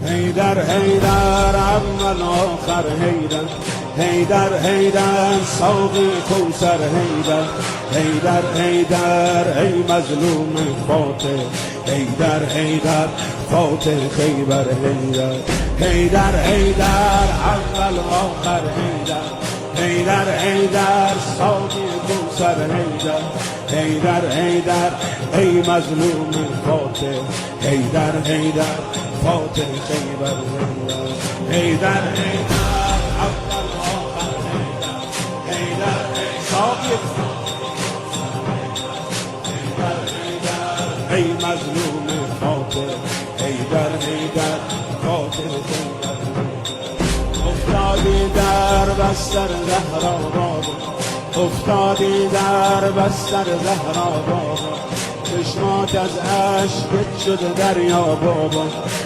حیدر حیدر اول آخر حیدر، حیدر حیدر ساقی کوثر حیدر، حیدر حیدر ای مظلوم فاتح، حیدر حیدر فاتح خیبر حیدر، حیدر حیدر اول آخر حیدر، حیدر حیدر ساقی کوثر حیدر، حیدر حیدر ای مظلوم فاتح، حیدر حیدر فاتح خیبر حیدر، حیدر حیدر اول آخر حیدر، حیدر ساقی حیدر حیدر ای مظلوم فاتح، حیدر حیدر فاتح خیبر، افتادی در بستر زهرا بابا، افتادی در بستر زهرا بابا، چشمات از عشقت شده دریا بابا،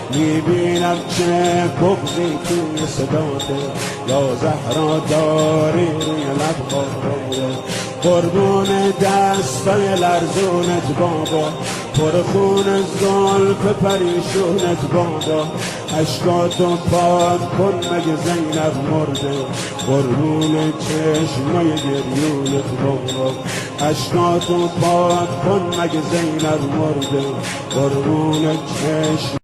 میبینم چه بغضی توی صداته، یا زهرا داری روی لب بابا، قربون دستای لرزونت بابا، پرخون زلف پریشونت بابا، اشکاتو پاک کن مگه زینب مرده، قربون چشمای گریونت بابا، اشکاتو پاک کن مگه زینب مرده، قربون چشم